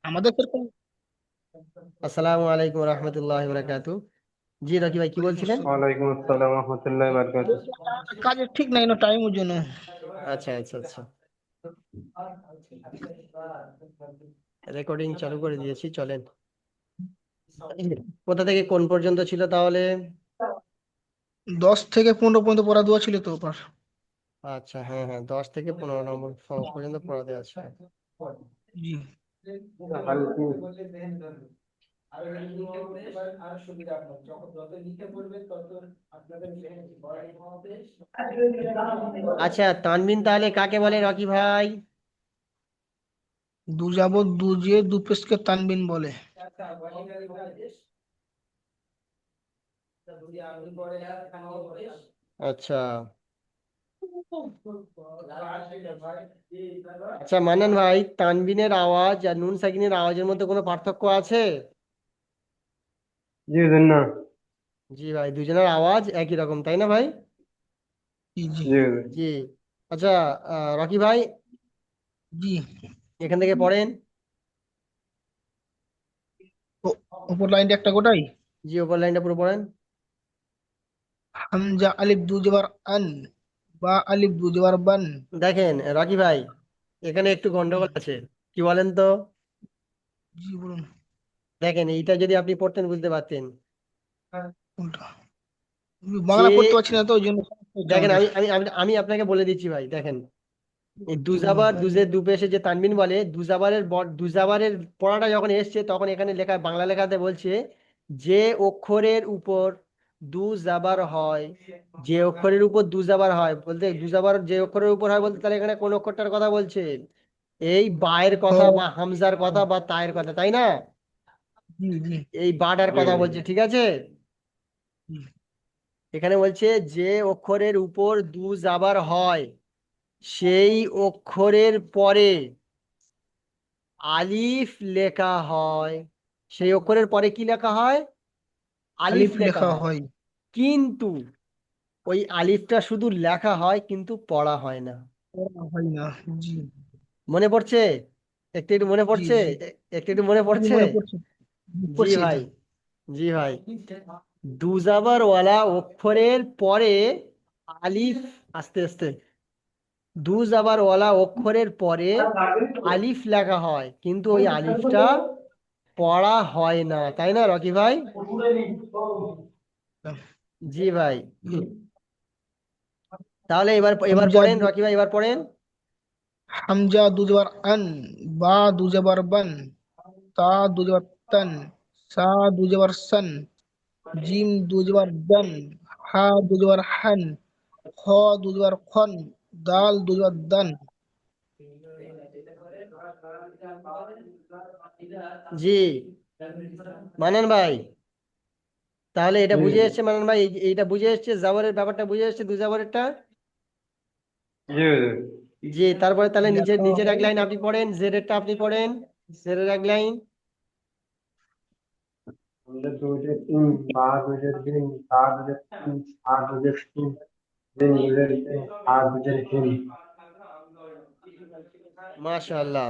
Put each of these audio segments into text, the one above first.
আমাদের সেরকম। আসসালামু আলাইকুম রহমতুল্লাহ বরকাতু। জি রকি ভাই কি ওয়ালাইকুম বলছিলেন? আসসালাম। ওয়ালাইকুম আসসালাম রহমতুল্লাহ বারকাতুহ। বলছি আমার কাজের ঠিক নাই না, টাইমের জন্য। আচ্ছা আচ্ছা আচ্ছা, রেকর্ডিং চালু করে দিয়েছি, চলেন। কোথা থেকে কোন পর্যন্ত ছিল তাহলে? 10 থেকে 15 পর্যন্ত পড়া দেওয়া ছিল তো ওপর। আচ্ছা, হ্যাঁ হ্যাঁ, 10 থেকে 15 নম্বর পর্যন্ত পড়াতে আছে। জি। হাল কি? আচ্ছা, তানবিন তাহলে কাকে বলে রকি ভাই? দু যাবত দুজে দুপেশকে তানবিন বলে। আচ্ছা আচ্ছা, মানান ভাই, তানবিনের আওয়াজ আর নুন সাকিনের আওয়াজের মধ্যে কোনো পার্থক্য আছে? জি হুজুর, না। জি ভাই, দুজনের আওয়াজ একই রকম, তাই না ভাই? জি জি। জি হুজুর। জি। আচ্ছা, রকি ভাই, জি। এখান থেকে পড়েন। ওপর লাইনটা একটা গোটাই। জি, ওপর লাইনটা পুরো পড়েন। হামজা আলিফ দু জবর আন, বা আলিফ দু জবর বান। দেখেন রকি ভাই, এখানে একটু জি। গন্ডগোল আছে। কি বলেন তো? জি বলুন। দেখেন, এইটা যদি আপনি পড়তেন বুঝতে পারতেন কোনটা? যে, বাংলা পড়তে পারছি না তো, ওই জন্য সমস্যা হচ্ছে দেখেন আমাদের। আমি আমি আমি আমি আপনাকে বলে দিচ্ছি ভাই, দেখেন, এই জি বলুন। দুজাবার দুজের দুপেশে যে তানবিন বলে, দুজাবারের পড়াটা যখন এসছে তখন এখানে লেখা, বাংলা লেখাতে বলছে যে অক্ষরের উপর দু জাবার হয়, যে অক্ষরের উপর দু জাবার হয় বলতে, দু জাবার যে অক্ষরের উপর হয় বলতে, তাহলে এখানে কোন অক্ষরটার কথা বলছে? এই বায়ের হ, কথা বা হামজার কথা বা তায়ের কথা, তাই না? জি জি এই বাটার জি কথা হুজুর। বলছে, ঠিক আছে? জি। এখানে বলছে যে অক্ষরের উপর দু জাবার হয় সেই অক্ষরের পরে আলিফ লেখা হয়। সেই অক্ষরের পরে কি লেখা হয়? আলিফ আলিফ লেখা লেখা হয়। হয়। কিন্তু ওই আলিফটা শুধু লেখা হয় কিন্তু পড়া হয় না। পড়া হয় না। জি মনে পড়ছে? একটু একটু মনে জি পড়ছে? জি। একটু একটু মনে জি পড়ছে? মনে পড়ছে। জি পড়ছে ভাই, তো। জি ভাই, দুজাবারওয়ালা অক্ষরের পরে আলিফ, আস্তে আস্তে, দুজাবারওয়ালা অক্ষরের পরে আলিফ লেখা হয় কিন্তু ওই আলিফটা পড়া হয় না, তাই না রকি ভাই? জি ভাই। তাহলে এবার এবার হামজা পড়েন রকি ভাই, এবার পড়েন। হামজা দু জবর আন, বা দু জবর বান, তা দু জবর তান, সা দু জবর সান, জিম দু জবর দান, হা দু জবর হান, খ দু জবর খন, দাল দু জবর দান। জি, মানান ভাই, তাহলে এটা জি বুঝে হুজুর। এসছে মানান ভাই, এইটা বুঝে এসছে, জাবরের ব্যাপারটা বুঝে এসছে, দু জাবরেরটা। জি হুজুর। জি, তারপরে তাহলে নিচের লেখা নিচের এক হয়। লাইন আপনি পড়েন, জেরেরটা আপনি পড়েন, জেরের এক লাইন। আমরা দুইটা তিন, বা দুইটা তিন, তা দুইটা তিন, সা দুইটা তিন, জিম দুইটা তিন, হা দুইটা তিন। মাশাআল্লাহ।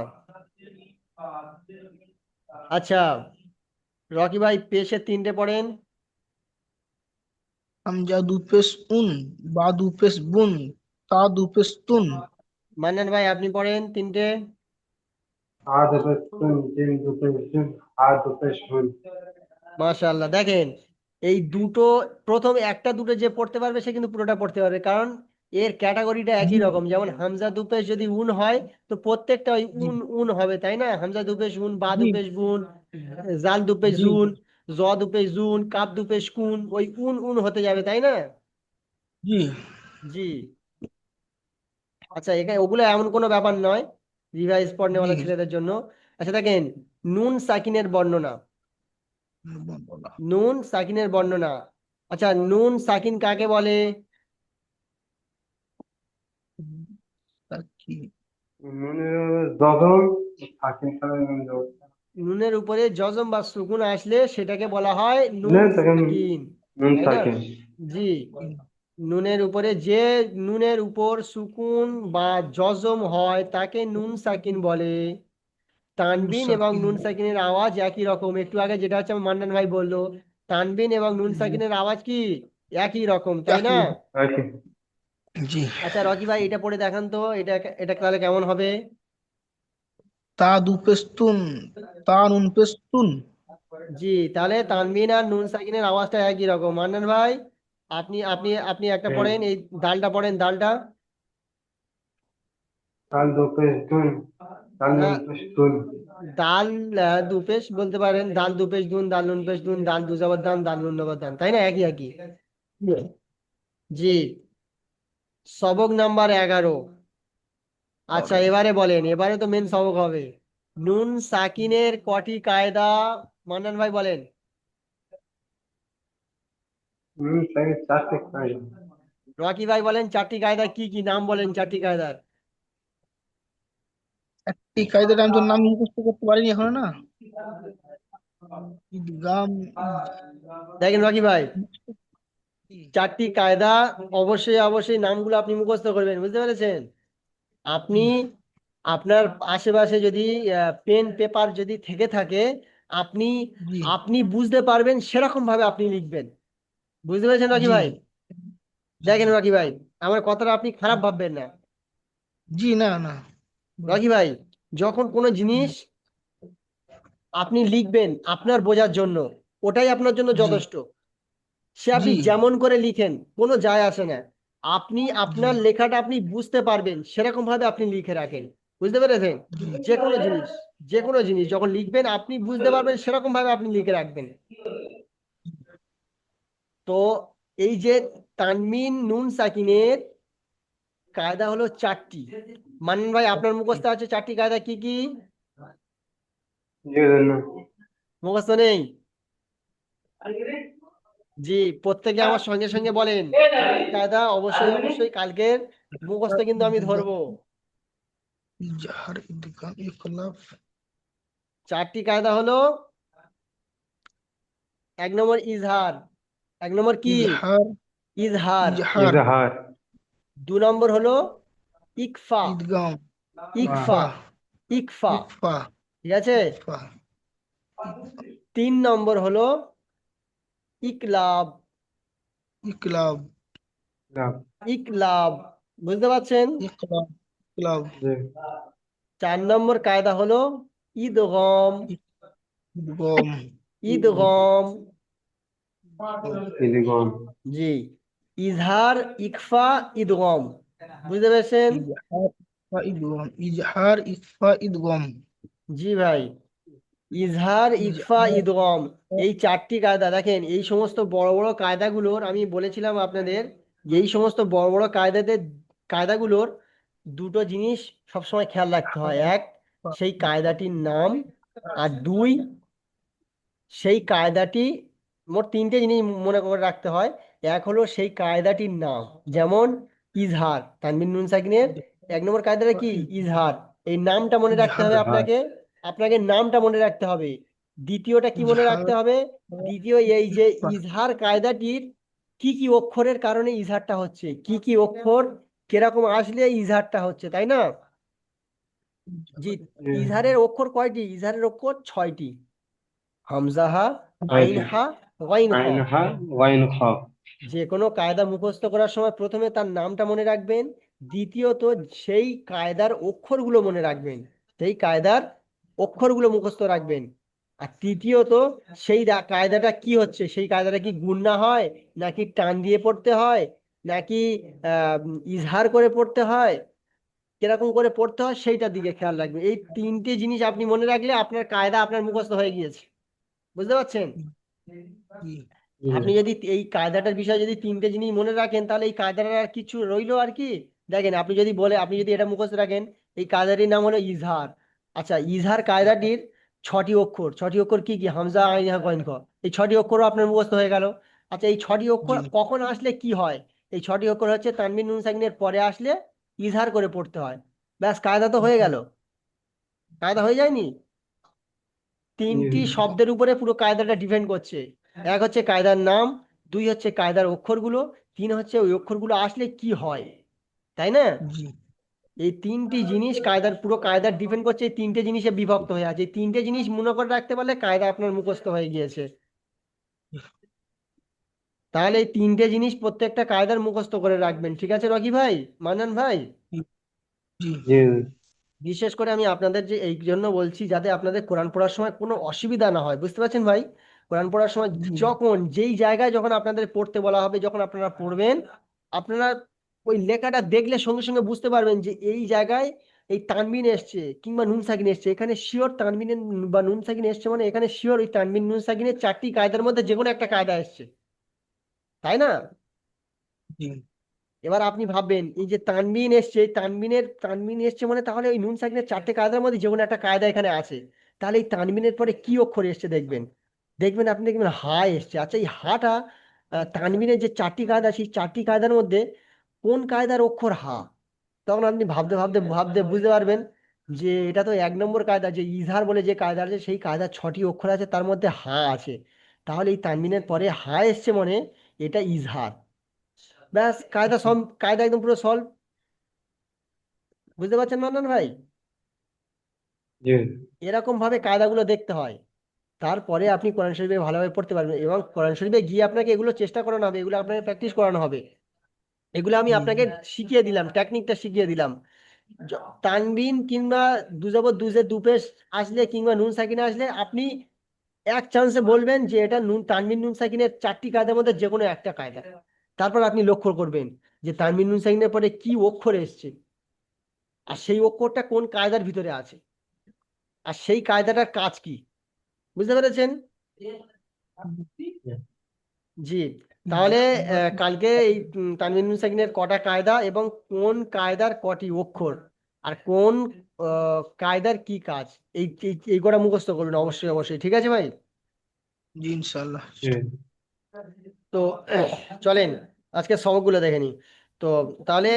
আচ্ছা, রকি ভাই পেশে তিনটে পড়েন। হামজা দু পেশ উন, বা দু পেশ বুন, তা দু পেশ তুন। মান্নান ভাই আপনি পড়েন তিনটে। হা দুইটা তিন, জিম দুইটা তিন, হা দুইটা শূন। মাশাআল্লাহ, দেখেন, এই দুটো, প্রথম একটা দুটো যে পড়তে পারবে সে কিন্তু পুরোটা পড়তে পারবে, কারণ এর ক্যাটাগরিটা একই জি রকম। যেমন হামজা দুপেশ যদি উন হয়, তো প্রত্যেকটা ওই জি উন উন হবে, তাই না? হামজা দুপেশ উন, বা জি দুপেশ বুন, জাল দুপেশ জি জুন, জ দুপেশ জুন, কাপ দুপেশ কুন, ওই উন উন হতে যাবে, তাই না? জি। জি। আচ্ছা, এখানে ওগুলো এমন কোনো ব্যাপার নয় রিভাইজ জি। পড়নেওয়ালা ছেলেদের জন্য। আচ্ছা দেখেন, নুন সাকিনের বর্ণনা, বলা। নুন সাকিনের বর্ণনা। আচ্ছা, নুন সাকিন কাকে বলে? তা কি? নুনের যখন সাকিন খানের নুন দেবো। নুনের উপরে জজম বা সুকুন আসলে সেটাকে বলা হয় নুন না তখন সাকিন, নুন তাই না? সাকিন। জি। নুনের উপরে যে, নুনের উপর সুকুন বা জজম হয় তাকে নুন সাকিন বলে। তানবিন এবং নুন সাকিনের আওয়াজ একই রকম। একটু আগে যেটা হচ্ছে আমার মান্নান ভাই বললো, তানবিন এবং নুন সাকিনের আওয়াজ কি একই রকম, তাই না? ওকে। জি। আচ্ছা রকি ভাই, এটা পড়ে দেখান তো, এটা এটা তাহলে কেমন হবে? তা দু পেস্তুন, তা নুন পেস্তুন। জি, তাহলে তানবিন আর নুন সাকিনের আওয়াজটা একই রকম। মান্নান ভাই, আপনি আপনি আপনি একটা হ্যাঁ। পড়েন, এই দালটা পড়েন, দালটা। তাল দো পেশ দুন, তাল নুন আহ, পেশ দুন। দাল দুপেশ বলতে পারেন, দাল দুপেশ দুন, দাল নুন পেশ দুন, দাল দুজাবার দান, দাল নুন নবার দান, তাই না? একই একই। জি। সবক নাম্বার 11। আচ্ছা এবারে বলেন, এবারে তো মেন সবক হবে। নুন সাকিনের কটি কায়দা? মান্নান ভাই বলেন। তাই চারটে কাজ। রকি ভাই বলেন, চারটি কায়দা কি কি? নাম বলেন চারটি কায়দার। একটি কায়দার আমি তো নাম মুখস্থ করতে পারিনি এখনো না। ঈদগাম, দেখেন রকি ভাই, জি চারটি কায়দা অবশ্যই অবশ্যই নামগুলো আপনি মুখস্থ করবেন, বুঝতে পেরেছেন? আপনি আপনার আশেপাশে যদি পেন পেপার যদি থেকে থাকে, আপনি জি আপনি বুঝতে পারবেন সেরকম ভাবে আপনি লিখবেন, বুঝতে পেরেছেন রকি জি ভাই? জি দেখেন জি রকি ভাই, আমার কথাটা আপনি খারাপ ভাববেন না। জি, না না, বলুন। রকি ভাই, যখন কোনো জিনিস আপনি লিখবেন আপনার বোঝার জন্য, ওটাই আপনার জন্য জি যথেষ্ট। সে আপনি জি যেমন করে লিখেন কোনো যায় আসে না। আপনি জি আপনার লেখাটা আপনি বুঝতে পারবেন সেরকম ভাবে আপনি লিখে রাখেন, বুঝতে পেরেছেন? জি যে কোনো জিনিস, যে কোনো জিনিস যখন লিখবেন আপনি বুঝতে পারবেন সেরকম ভাবে আপনি লিখে রাখবেন। তো এই যে তানমিন নুন সাকিনের কায়দা হলো চারটি। মান্নান ভাই, আপনার মুখস্থ আছে চারটি কায়দা কি কি? যে জন্য মুখস্থ নেই? জি, প্রত্যেকে আমার সঙ্গে সঙ্গে বলেন চারটি কায়দা অবশ্যই অবশ্যই কালকের মুখস্থ কিন্তু আমি ঈদগাম, ধরবো। ইজহার, ঈদগাম, ইখলাফ। চারটি কায়দা হলো: 1 নম্বর ইজহার। 1 নম্বর কি? ইজহার, ইজহার। ইজহার, ইজহার। 2 নম্বর হলো ইকফা। ঈদগাম, ইকফা। ইকফা, ইকফা। ইকফা, ঠিক আছে। ইকফা, 3 নম্বর হলো ইকলাব। ইকলাব, লাভ। ইকলাব, বুঝতে পারছেন? ইকলাব, ইকলাব, যে 4 নম্বর কায়দা হলো ইদগম। ঈদগম, ইদগম। ইদিগম। জি। ইজহার, ইকফা, ইদগম, বুঝতে পেরেছেন? ইজহার, ইকফা, ঈদগম, ইজহার, ইকফা, ঈদগম, জি ভাই। ইজহার, ইকফা, ইজহার, ইদগম, এই চারটি কায়দা। দেখেন এই সমস্ত বড় বড় কায়দাগুলোর আমি বলেছিলাম আপনাদের, এই সমস্ত বড় বড় কায়দাগুলোর দুটো জিনিস সবসময় খেয়াল রাখতে হয়: এক, সেই কায়দাটির নাম; আর দুই, সেই কায়দাটি, মোট তিনটে জিনিস মনে করে রাখতে হয়। এক হলো সেই কায়দাটির নাম, যেমন ইজহার, তানবিন নুন সাকিনের 1 নম্বর কায়দাটা কি? ইজহার। এই নামটা মনে রাখতে হবে ইজহার, ইজহার। আপনাকে, আপনাকে নামটা মনে রাখতে হবে। দ্বিতীয়টা কি মনে ইজহার, রাখতে হবে? দ্বিতীয় এই যে ইকফা, ইজহার কায়দাটির কি কি অক্ষরের কারণে ইজহারটা হচ্ছে, কি কি অক্ষর কিরকম আসলে ইজহারটা হচ্ছে, তাই না? জি। ইজহারের অক্ষর কয়টি? ইজহারের অক্ষর 6টি: হামজাহা, ছয়টি। আইনহা, গাইনহ। আইন হা, ওয়াইন খ। যে কোনো কায়দা মুখস্থ করার সময় প্রথমে তার নামটা মনে রাখবেন, দ্বিতীয়ত সেই কায়দার অক্ষরগুলো মনে রাখবেন, সেই কায়দার অক্ষরগুলো মুখস্থ রাখবেন, আর তৃতীয়ত সেই কায়দাটা কি হচ্ছে, সেই কায়দাটা কি গুণনা হয়, নাকি টান দিয়ে পড়তে হয়, নাকি ইজহার করে পড়তে হয়, কিরকম করে পড়তে হয় সেইটার দিকে খেয়াল রাখবেন। এই তিনটে জিনিস আপনি মনে রাখলে আপনার কায়দা আপনার মুখস্থ হয়ে গিয়েছে, বুঝতে পারছেন? জি আপনি যদি এই কায়দাটার বিষয়ে যদি তিনটে জিনিস মনে রাখেন, তাহলে এই কায়দাটার আর কিছু রইলো আর কি? দেখেন, আপনি যদি এটা মুখস্থ রাখেন, এই কায়দাটির নাম হলো ইজহার। আচ্ছা, ইজহার কায়দাটির 6টি অক্ষর। 6টি অক্ষর কি কি? হামজা, আইন, হা, গইন, খ। এই 6টি অক্ষরও আপনার মুখস্থ হয়ে গেল। আচ্ছা, এই 6টি অক্ষর জি কখন আসলে কি হয়? এই 6টি অক্ষর হচ্ছে তানবিন নুন সাকিনের পরে আসলে ইজহার করে পড়তে হয়। ব্যাস, কায়দা তো হয়ে গেল। কায়দা হয়ে যায়নি? তিনটি শব্দের উপরে পুরো কায়দাটা ডিপেন্ড করছে: এক হচ্ছে কায়দার নাম, দুই হচ্ছে কায়দার অক্ষরগুলো, তিন হচ্ছে ওই অক্ষরগুলো আসলে কি হয়, তাই না? জি এই তিনটি জিনিস কায়দার, পুরো কায়দার ডিপেন্ড করছে এই তিনটে জিনিসে বিভক্ত হয়ে আছে। এই তিনটে জিনিস মনে করে রাখতে পারলে কায়দা আপনার মুখস্থ হয়ে গিয়েছে। তাহলে এই তিনটে জিনিস প্রত্যেকটা কায়দার মুখস্থ করে রাখবেন, ঠিক আছে রকি ভাই, মান্নান ভাই? জি জি জি বিশেষ করে আমি আপনাদের যে এই জন্য বলছি, যাতে আপনাদের কোরআন পড়ার সময় কোনো অসুবিধা না হয়, বুঝতে পারছেন ভাই? কোরআন পড়ার সময় জি যখন যেই জায়গায় যখন আপনাদের পড়তে বলা হবে, যখন আপনারা পড়বেন, আপনারা ওই লেখাটা দেখলে সঙ্গে সঙ্গে বুঝতে পারবেন যে এই জায়গায় এই তানবিন এসছে কিংবা নুন সাকিন এসছে, এখানে শিওর তানবিন বা নুন সাকিন এসছে, মানে এখানে শিওর ওই তানবিন নুন সাকিনের চারটি কায়দার মধ্যে যে কোনো একটা কায়দা এসছে, তাই না? জি এবার আপনি ভাববেন এই যে তানবিন এসছে, এই তানবিন এসছে মানে তাহলে ওই নুন সাকিনের চারটে কায়দার মধ্যে যে কোনো একটা কায়দা এখানে আছে। তাহলে এই তানবিনের পরে কি অক্ষর এসছে দেখবেন, আপনি দেখবেন হা এসছে। আচ্ছা, এই হাটা তানবিনের যে চারটি কায়দা, সেই চারটি কায়দার মধ্যে কোন কায়দার অক্ষর হা? তখন আপনি ভাবতে ভাবতে ভাবতে বুঝতে পারবেন যে এটা তো 1 নম্বর কায়দা, যে ইজহার বলে যে কায়দা আছে, সেই কায়দার 6টি অক্ষর আছে, তার মধ্যে হা আছে। তাহলে এই তানবিনের পরে হা এসছে মানে এটা ইজহার। ব্যাস, কায়দা একদম পুরো সলভ। বুঝতে পারছেন মান্নান ভাই? জি এরকম ভাবে কায়দাগুলো দেখতে হয়, তারপরে আপনি কোরআন শরীফে ভালোভাবে পড়তে পারবেন। এবং কোরআন শরীফে গিয়ে আপনাকে এগুলো চেষ্টা করানো হবে, এগুলো আপনাকে প্র্যাকটিস করানো হবে। এগুলো আমি জি আপনাকে শিখিয়ে দিলাম, টেকনিকটা শিখিয়ে দিলাম। তানবিন কিংবা দুজাবর দুজে দুপেশ আসলে কিংবা নুন সাকিনে আসলে আপনি এক চান্সে বলবেন যে এটা নুন তানবিন নুন সাকিনের চারটি কায়দার মধ্যে যে কোনো একটা কায়দা। তারপর আপনি লক্ষ্য করবেন যে তানবিন নুন সাকিনের পরে কি অক্ষর এসছে, আর সেই অক্ষরটা কোন কায়দার ভিতরে আছে, আর সেই কায়দাটার কাজ কি। বুঝতে পেরেছেন? জি। তাহলে কালকে এই তানভীর নুন সাকিনের কটা কায়দা এবং কোন কায়দার কটি অক্ষর আর কোন কায়দার কি কাজ, এই কটা মুখস্থ করবেন অবশ্যই অবশ্যই, ঠিক আছে ভাই? জি ইনশাল্লাহ। জি তো চলেন আজকে সবকগুলো দেখে নিই। তো তাহলে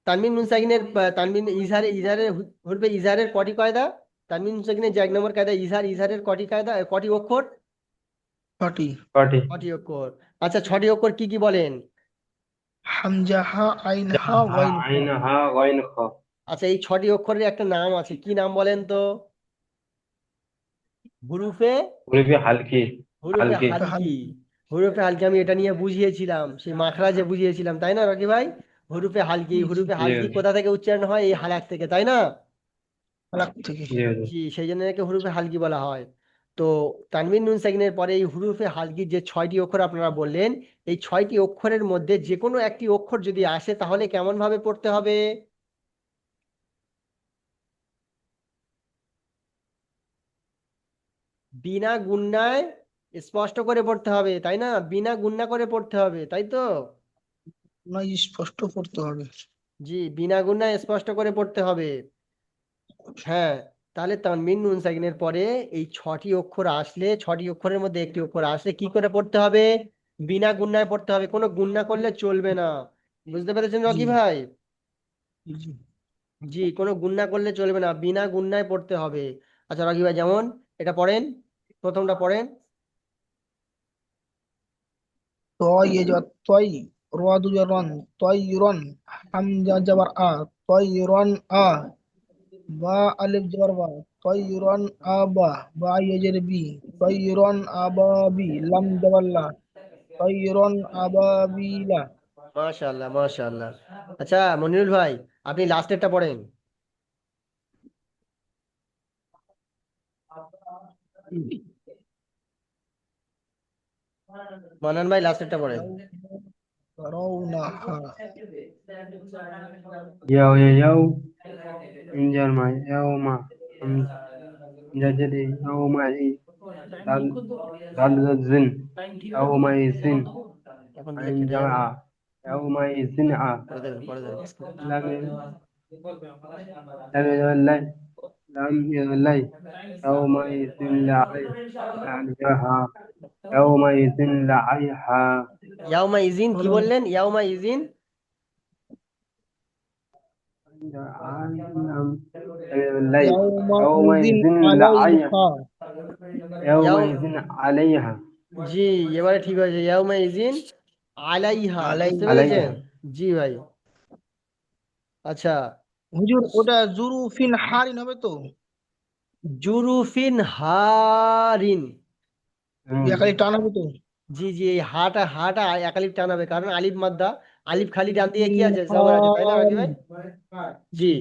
তানভীর নুন সাকিনের তানভীর ইজহারের হরফে ইজহারের কটি কায়দা? তানভীর নুন সাকিনের যে 1 নম্বর কায়দা ইজহারের কটি কায়দা, কটি অক্ষর? ছটি। পাটি ছটি অক্ষর। আচ্ছা, ছটি অক্ষর কি কি বলেন? হামজা হা আইন যা হা হা ওয়াইন হা। আইন হা গাইন খ আচ্ছা, এই ছটি অক্ষরের একটা নাম আছে, কি নাম বলেন তো? হুরুফে উলিপি হালকি হুরুফে হালকি হরফে হালকি। হালকি। হুরুফে হালকি আমি এটা নিয়ে বুঝিয়েছিলাম, সেই মাখরাজে বুঝিয়েছিলাম, তাই না রকি ভাই? হুরুফে হালকি, জি হুরুফে জি হালকি কোথা থেকে উচ্চারণ হয়? এই হালাক থেকে, তাই না? হালাক থেকে। জি জি জি, সেই জন্য একে হুরুফে হালকি বলা হয়। তো তানবিন নুন সাকিনের পরে এই হুরুফে হালকির যে 6টি অক্ষর আপনারা বললেন, এই 6টি অক্ষরের মধ্যে যে কোনো একটি অক্ষর যদি আসে তাহলে কেমন ভাবে পড়তে হবে? বিনা গুণনায় স্পষ্ট করে পড়তে হবে, তাই না? বিনা গুণনা করে পড়তে হবে, তাই তো? না, স্পষ্ট করতে হবে। জি, বিনা গুণনায় স্পষ্ট করে পড়তে হবে। হ্যাঁ। তাহলে তানবিন নুন সাকিনের পরে এই 6টি অক্ষর আসলে, 6টি অক্ষরের মধ্যে একটি অক্ষর আসলে কি করে পড়তে হবে? বিনা গুণনায় পড়তে হবে, কোনো গুণনা করলে চলবে না। বুঝতে পেরেছেন জি রকি ভাই? জি জি। জি, কোনো গুণনা করলে চলবে না, বিনা গুণনায় পড়তে হবে। আচ্ছা রকি ভাই, যেমন এটা পড়েন, প্রথমটা পড়েন। তয় যে তয়, র দুজে রন, তয় রন। হামজা জবর আ, তয় রন আ। বা আলিফ জবর বা, তয় রন আবা। বা ইয়েজের বি, তয় রন আবাবি। লাম জবর লা, তয় রন আবাবিলা। মাশাআল্লাহ মাশাআল্লাহ। আচ্ছা মনিরুল ভাই, আপনি লাস্টেরটা পড়েন। মানান ভাই লাস্টেরটা পড়েন। রওনাহা। ইয়াও ইয়াও ইনজার মা ইয়াও মা জাজরি ইয়াও মা ই দাল দাল জিন ইয়াও মা ইজিন এখন দিলে আইন কেটে জা যাবে। আ ইয়াও মা ইজিন আ পরে দেবেন পরে দেবেন। লাম লাম লাই লাম লাই ইয়াও মা ইজিন লাই লাহা ইয়াও মা ইজিন লাইহা ইয়াউমা ইজিন কি বলুন। বললেন? ইয়াউমা ইজিন। عالم الليل ইয়াউমাইযিন يومئذ لعيها আলাইহা। ইয়াও يومئذ عليها জি, এবারে ঠিক হয়েছে, ইয়াউমা ইজিন আলাইহা, বুঝতে আলাইহা। পেরেছেন? عليها জি ভাই। আচ্ছা, হুজুর ওটা জুরুফিন হারিন হবে তো? জুরুফিন হারিন। একালি টান হবে তো? জি জি, এই হাটা একালিফ টানাবে, কারণ আলিফ মাদ্দা। আলিফ খালি ডান দিকে কি জুরুফিন আছে, জবর আছে, তাই না রাকিব হারিন। ভাই? জি, জি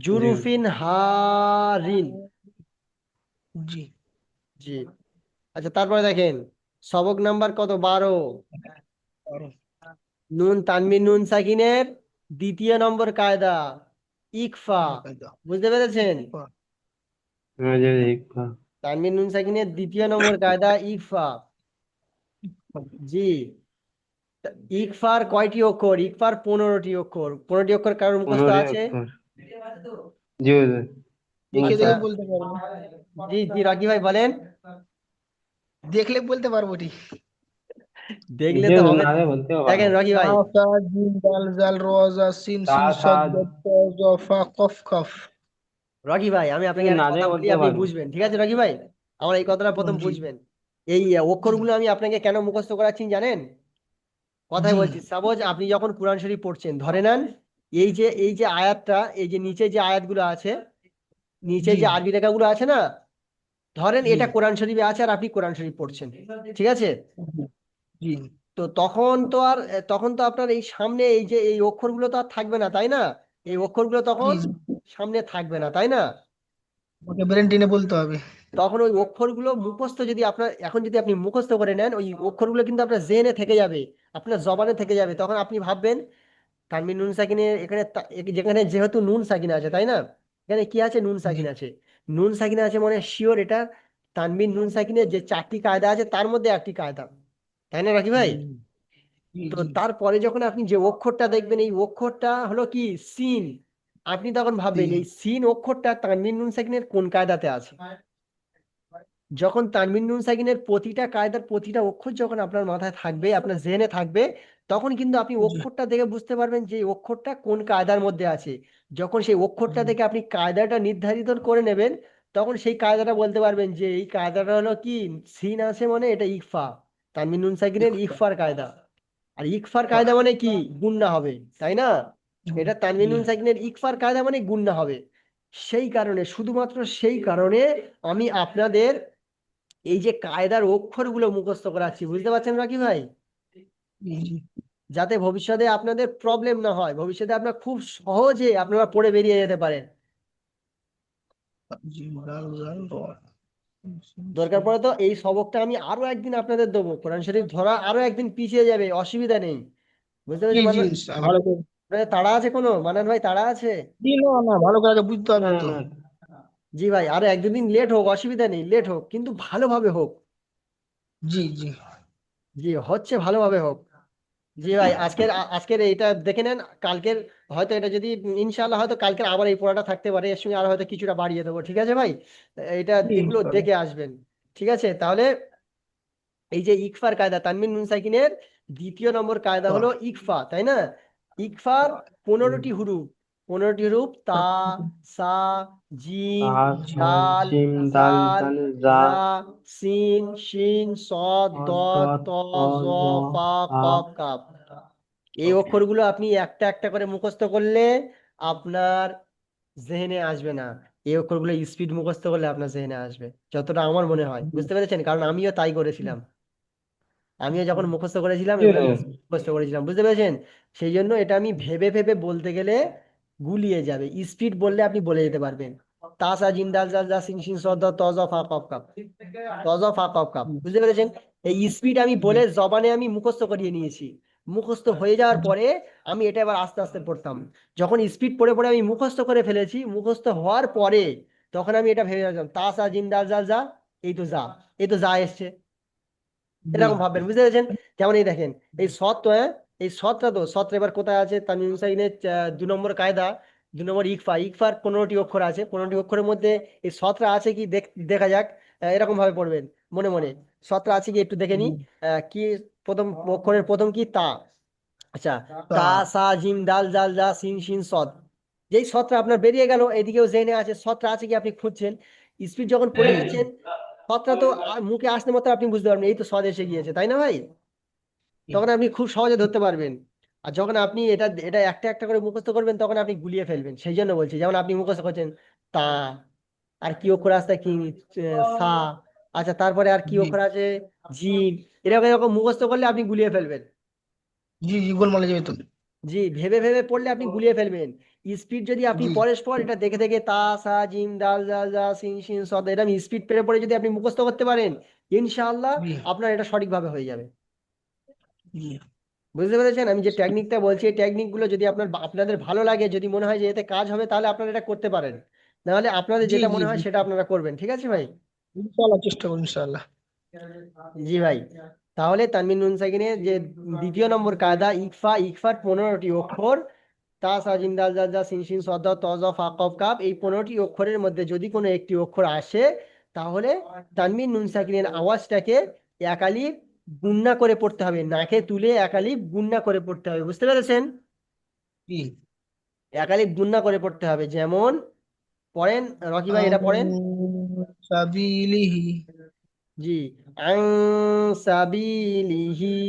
জুরুফিন হারিন। জি। জি। আচ্ছা, তারপরে দেখেন, সবক নাম্বার কত, 12। আরো নুন তানবিন নুন সাকিনের দ্বিতীয় নম্বর কায়দা, ইকফা। নম্বর কায়দা। বুঝতে পেরেছেন? জি ইকফা তানবিন নুন সাকিনের দ্বিতীয় নম্বর কায়দা ইকফা। জি। ইকফার কয়টি অক্ষর? ইকফার 15টি অক্ষর। 15টি অক্ষর কারোর মুখস্থ 15 আছে? অক্ষর জি হুজুর দেখে আচ্ছা, দেখে বলতে পারবো। জি জি রাকি ভাই বলেন। দেখলে বলতে পারবো ঠিক। দেখলে জি তো হুজুর হবে না না। রে বলতেও দেখেন পারবো রকি তা ভাই, সা জিম দাল জাল র জা সিন তা সিন সা সদ দত ত জ ফা কফ কফ। রকি ভাই আমি আপনাকে না একটা রে কথা বলি, বলতে আপনি পারবো বুঝবেন, ঠিক আছে রকি ভাই? আমার এই কথাটা প্রথম জি বুঝবেন। এই জি অক্ষরগুলো আমি আপনাকে কেন মুখস্থ করাচ্ছি জানেন? কথাই জি বলছি, সাপোজ আপনি যখন কোরআন শরীফ পড়ছেন, ধরে নেন এই যে আয়াতটা, এই যে নিচে যে আয়াতগুলো আছে, নিচে জি যে আরবি লেখাগুলো আছে না, ধরেন জি এটা কোরআন শরীফে আছে আর আপনি কোরআন শরীফ পড়ছেন, ঠিক আছে? জি তো তখন তো আপনার এই সামনে এই যে এই অক্ষরগুলো তো আর থাকবে না, তাই না? এই অক্ষরগুলো জি তখন জি। সামনে থাকবে না, তাই না? ওকে ব্রেন টেনে বলতে হবে। তখন ওই অক্ষরগুলো মুখস্থ যদি আপনার এখন যদি আপনি মুখস্থ করে নেন, ওই অক্ষরগুলো কিন্তু আপনার জেনে থেকে যাবে, আপনার জবানে থেকে যাবে। তখন আপনি ভাববেন তানবিন নুন সাকিনের এখানে যেখানে যেহেতু নুন সাকিন আছে, তাই না? এখানে কি আছে, নুন জি সাকিন আছে। নুন সাকিন আছে মানে শিওর এটা তানবিন নুন সাকিনের যে 4টি কায়দা আছে তার মধ্যে একটি কায়দা, তাই না রাকি ভাই? জি জি তো জি তারপরে যখন আপনি যে অক্ষরটা দেখবেন, এই অক্ষরটা হলো কি, সিন। আপনি তখন জি ভাববেন এই সিন অক্ষরটা তানবিন নুন সাকিনের কোন কায়দাতে আছে। যখন তানবিন নুন সাকিনের প্রতিটা কায়দার প্রতিটা অক্ষর যখন আপনার মাথায় থাকবে, আপনার জেনে থাকবে, তখন কিন্তু আপনি জি অক্ষরটা দেখে বুঝতে পারবেন যে এই অক্ষরটা কোন কায়দার মধ্যে আছে। যখন সেই অক্ষরটা জি থেকে আপনি কায়দাটা নির্ধারিত করে নেবেন, তখন সেই কায়দাটা বলতে পারবেন যে এই কায়দাটা হলো কি, সিন আছে মানে এটা ইকফা, তানবিন নুন সাকিনের ইকফার কায়দা। আর ইকফার কায়দা মানে কি, গুণনা হবে, তাই না? এটা তানবিন জি নুন সাকিনের ইকফার কায়দা মানে গুণনা হবে। সেই কারণে, শুধুমাত্র সেই কারণে আমি আপনাদের এই যে কায়দার অক্ষরগুলো মুখস্থ করাচ্ছি, বুঝতে পারছেন নাকি ভাই? জি যাতে ভবিষ্যতে আপনাদের প্রবলেম না হয়, ভবিষ্যতে আপনার খুব সহজে আপনারা পড়ে বেরিয়ে যেতে পারেন। জি দাল জাল র সিন দরকার সদ। পড়ে তো এই সবকটা আমি আরো একদিন আপনাদের দেবো, কোরআন শরীফ ধরা আরো একদিন পিছিয়ে যাবে, অসুবিধা নেই। বুঝতে জি পেরেছেন জি মানে? ভালো করে। আপনাদের তাড়া আছে কোনো, মানান ভাই তাড়া আছে? জি না না ভালো করে আগে বুঝতে না হবে তো। না জি ভাই, আরো এক দুদিন লেট হোক, অসুবিধা নেই, লেট হোক কিন্তু ভালোভাবে হোক। জি জি জি, হচ্ছে ভালোভাবে হোক। জি ভাই, আজকের এইটা দেখে নেন, কালকের হয়তো এটা যদি ইনশাআল্লাহ হয়তো কালকের আবার এই পড়াটা থাকতে পারে, এর সঙ্গে আর হয়তো কিছুটা বাড়িয়ে দেবো, ঠিক আছে ভাই? এটা জি এগুলো ইনশাআল্লাহ। দেখে আসবেন। ঠিক আছে তাহলে, এই যে ইকফার কায়দা, তানবিন নুন সাকিনের দ্বিতীয় নম্বর কায়দা হলো ইকফা, তাই না? ইকফার 15টি হুরুফ, 15টি হুরুফ, তা, সা, তা জিম, জি সা দাল, জিম দাল জাল, জাল জা জা, সিন, শিন, সদ, দ দদ, ত, ত জ, জ ফা, ফা কফ, কাফ। এই অক্ষরগুলো আপনি একটা একটা করে মুখস্থ করলে আপনার জেহেনে আসবে না। এই অক্ষরগুলো স্পিড মুখস্থ করলে আপনার জেহেনে আসবে, যতটা আমার মনে হয়। বুঝতে পেরেছেন? কারণ আমিও তাই করেছিলাম। আমিও যখন মুখস্থ করেছিলাম এগুলো আমি মুখস্থ করেছিলাম, বুঝতে পেরেছেন? সেই জন্য এটা আমি ভেবে ভেবে বলতে গেলে গুলিয়ে যাবে, স্পিড বললে আপনি বলে যেতে পারবেন। তাসা জিন্দাল জাল জা সিন শিন সদ দ ত জ ফা কফ কাপ, ত জ ফা কফ কাপ, বুঝতে পেরেছেন? এই স্পিড আমি বলে জবানে আমি মুখস্থ করিয়ে নিয়েছি। মুখস্থ হয়ে যাওয়ার পরে আমি এটা এবার আস্তে আস্তে পড়তাম। যখন স্পিড পড়ে পড়ে আমি মুখস্থ করে ফেলেছি, মুখস্থ হওয়ার পরে তখন আমি এটা ভেবে যাচ্ছিলাম, তাসা জিন্দাল জাল যা, এই তো যা, এই তো যা এসছে, জি এরকম ভাববেন, বুঝতে পেরেছেন? যেমন এই দেখেন, এই সৎ তো, হ্যাঁ, এই সৎটা তো, সৎ এবার কোথায় আছে, তানভীর হুসাইনের 2 নম্বর কায়দা, 2 নম্বর ইকফা। ইকফার 15টি অক্ষর আছে, 15টি অক্ষরের মধ্যে এই সৎরা আছে কি দেখা যাক। এরকম ভাবে পড়বেন মনে মনে, সৎরা আছে কি একটু দেখে নি। কি, প্রথম অক্ষরের প্রথম কি, তা। আচ্ছা, তা তা, সা, জিম, দাল, জাল, জা, সিন, শিন, সদ। যেই সৎরা আপনার বেরিয়ে গেল, এদিকেও জেনে আছে সৎরা আছে কি আপনি খুঁজছেন, স্পিড যখন পড়ে জি যাচ্ছেন, সৎরা তো মুখে আসতে মাত্র আপনি বুঝতে পারবেন এই তো সদ এসে গিয়েছে, তাই না ভাই? জি তখন আপনি খুব সহজে ধরতে পারবেন। আর যখন আপনি এটা এটা একটা একটা করে মুখস্থ করবেন তখন আপনি গুলিয়ে ফেলবেন, সেই জন্য বলছি। যেমন আপনি মুখস্থ করছেন তা, আর কি অক্ষর আছে কি, সা, আচ্ছা তারপরে আর কি জি অক্ষর আছে, জিম। এরকম এরকম মুখস্থ করলে আপনি গুলিয়ে ফেলবেন। জি জি, গোলমালে যাবে তো। জি, ভেবে ভেবে পড়লে আপনি গুলিয়ে ফেলবেন। স্পিড যদি আপনি জি পরস্পর এটা দেখে দেখে তা সা জিম দাল দাল দা সিন সিন সদ এরকম স্পিড পেরে পড়ে যদি আপনি মুখস্থ করতে পারেন, ইনশাআল্লাহ জি আপনার এটা সঠিকভাবে হয়ে যাবে। জি বুঝতে পেরেছেন? আমি যে টেকনিকটা বলছি এই টেকনিক গুলো যদি আপনাদের ভালো লাগে, যদি মনে হয় যে এতে কাজ হবে, তাহলে আপনারা এটা করতে পারেন। নাহলে আপনাদের জি যেটা জি মনে হয় জি, সেটা আপনারা করবেন, ঠিক আছে ভাই? ইনশাআল্লাহ চেষ্টা করুন ইনশাআল্লাহ। জি ভাই। তাহলে তানবিন নুন সাকিনের যে দ্বিতীয় নম্বর কায়দা, ইকফা, ইকফার 15টি অক্ষর, তা সা জিম দাল জাল জা সিন শিন সদ দ ত জ ফা কফ কাফ, এই 15টি অক্ষরের মধ্যে যদি কোনো একটি অক্ষর আসে, তাহলে তানবিন নুন সাকিনের আওয়াজটাকে এক আলিফ গুণনা করে পড়তে হবে, নাকে তুলে এক আলিফ গুণনা করে পড়তে হবে। বুঝতে পেরেছেন? জি এক আলিফ গুণনা করে পড়তে হবে। যেমন পড়েন, রকি ভাই আন এটা পড়েন। সাবিলিহি, জি, আং সাবিলিহি।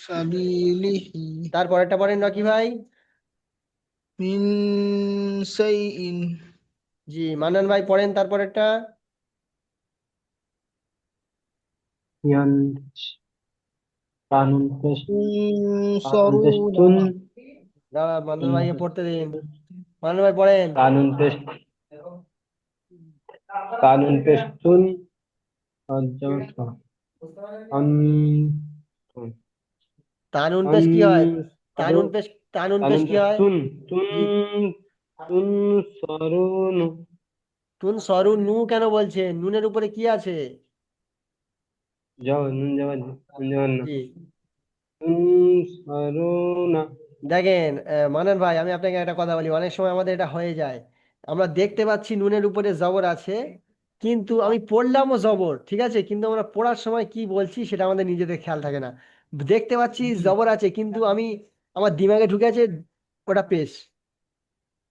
সাবিলিহি, তারপরেরটা পড়েন রকি ভাই। মিন শাইইন, জি, মান্নান ভাই পড়েন তারপরেরটা। ইয়ান কানুন পেশ কানুন তুনসরুনা, পেশতুন দাঁড়া, মান্নান ভাইকে পড়তে দিন। মান্নান ভাই পড়েন। কানুন পেশ কানুন পেশতুন অজ্জা আন তানুন আন পেশ কি হয়? আরো তানুন পেশ, তানুন পেশ কানুন কি হয়? পেশতুন তুন জি, তুন সরুন তুন সরু নু কেন বলছে? নুনের উপরে কি আছে? যাও নুন যাওয়া নুন যাওয়ার না জি, তুন সরুনা দেখেন মানান ভাই, আমি আপনাকে একটা কথা বলি, অনেক সময় আমাদের এটা হয়ে যায়। আমরা দেখতে পাচ্ছি নুনের উপরে জবর আছে, কিন্তু আমি পড়লামও জবর, ঠিক আছে, কিন্তু আমরা পড়ার সময় কি বলছি সেটা আমাদের নিজেদের খেয়াল থাকে না। দেখতে পাচ্ছি জি জবর আছে, কিন্তু আমি, আমার দিমাগে ঢুকে আছে ওটা পেশ,